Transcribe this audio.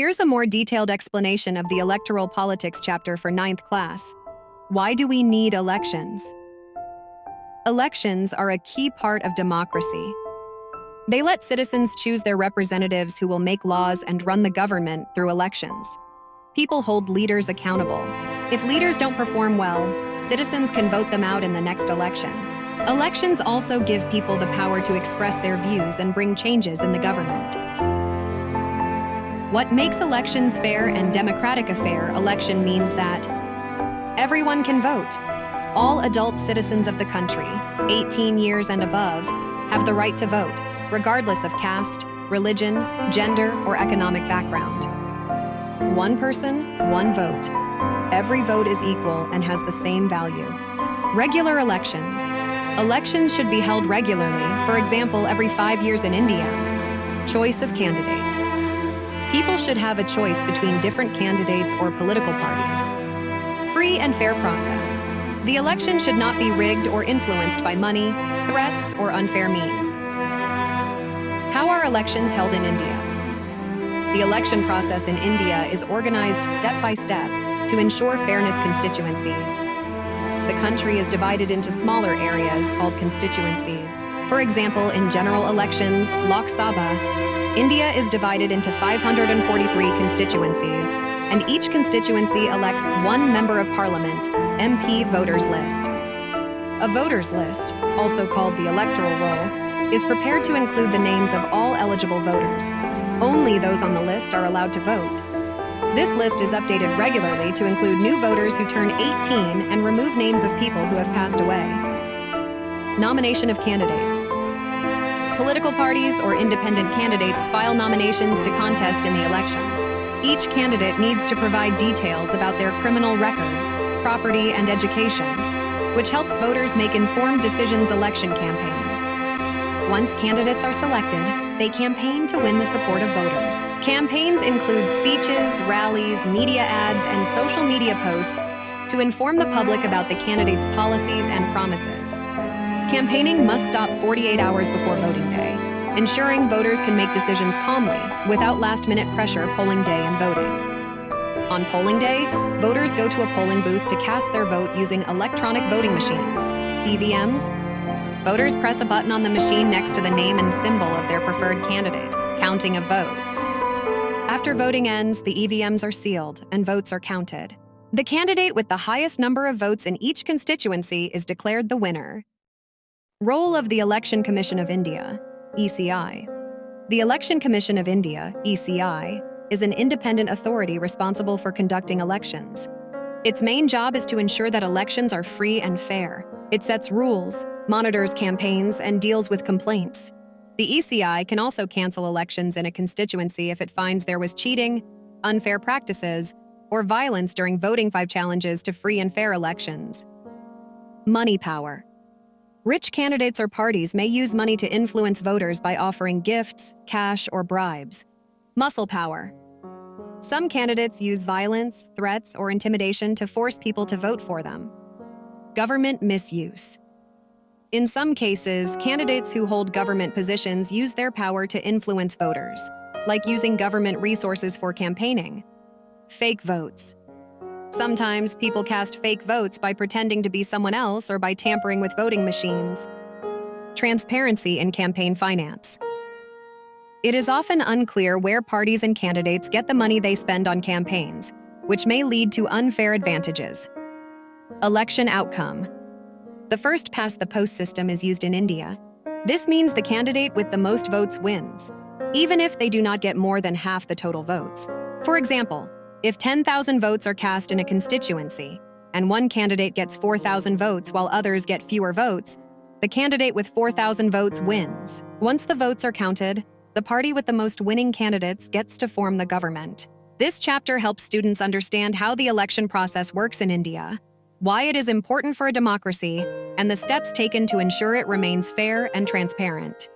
Here's a more detailed explanation of the electoral politics chapter for 9th class. Why do we need elections? Elections are a key part of democracy. They let citizens choose their representatives who will make laws and run the government through elections. People hold leaders accountable. If leaders don't perform well, citizens can vote them out in the next election. Elections also give people the power to express their views and bring changes in the government. What makes elections fair and democratic? A fair election means that everyone can vote. All adult citizens of the country, 18 years and above, have the right to vote, regardless of caste, religion, gender, or economic background. One person, one vote. Every vote is equal and has the same value. Regular elections. Elections should be held regularly, for example, every 5 years in India. Choice of candidates. People should have a choice between different candidates or political parties. Free and fair process. The election should not be rigged or influenced by money, threats, or unfair means. How are elections held in India? The election process in India is organized step by step to ensure fairness. Constituencies. The country is divided into smaller areas called constituencies. For example, in general elections, Lok Sabha, India is divided into 543 constituencies, and each constituency elects one member of parliament, MP. Voters list. A voters list, also called the electoral roll, is prepared to include the names of all eligible voters. Only those on the list are allowed to vote. This list is updated regularly to include new voters who turn 18 and remove names of people who have passed away. Nomination of candidates. Political parties or independent candidates file nominations to contest in the election. Each candidate needs to provide details about their criminal records, property, and education, which helps voters make informed decisions. Election campaign. Once candidates are selected, they campaign to win the support of voters. Campaigns include speeches, rallies, media ads, and social media posts to inform the public about the candidate's policies and promises. Campaigning must stop 48 hours before voting day, ensuring voters can make decisions calmly, without last-minute pressure. Polling day and voting. On polling day, voters go to a polling booth to cast their vote using electronic voting machines, EVMs. Voters press a button on the machine next to the name and symbol of their preferred candidate. Counting of votes. After voting ends, the EVMs are sealed and votes are counted. The candidate with the highest number of votes in each constituency is declared the winner. Role of the Election Commission of India, ECI. The Election Commission of India, ECI, is an independent authority responsible for conducting elections. Its main job is to ensure that elections are free and fair. It sets rules, monitors campaigns, and deals with complaints. The ECI can also cancel elections in a constituency if it finds there was cheating, unfair practices, or violence during voting. 5 challenges to free and fair elections. Money power. Rich candidates or parties may use money to influence voters by offering gifts, cash, or bribes. Muscle power. Some candidates use violence, threats, or intimidation to force people to vote for them. Government misuse. In some cases, candidates who hold government positions use their power to influence voters, like using government resources for campaigning. Fake votes. Sometimes people cast fake votes by pretending to be someone else or by tampering with voting machines. Transparency in campaign finance. It is often unclear where parties and candidates get the money they spend on campaigns, which may lead to unfair advantages. Election outcome. The first-past-the-post system is used in India. This means the candidate with the most votes wins, even if they do not get more than half the total votes. For example, if 10,000 votes are cast in a constituency, and one candidate gets 4,000 votes while others get fewer votes, the candidate with 4,000 votes wins. Once the votes are counted, the party with the most winning candidates gets to form the government. This chapter helps students understand how the election process works in India, why it is important for a democracy, and the steps taken to ensure it remains fair and transparent.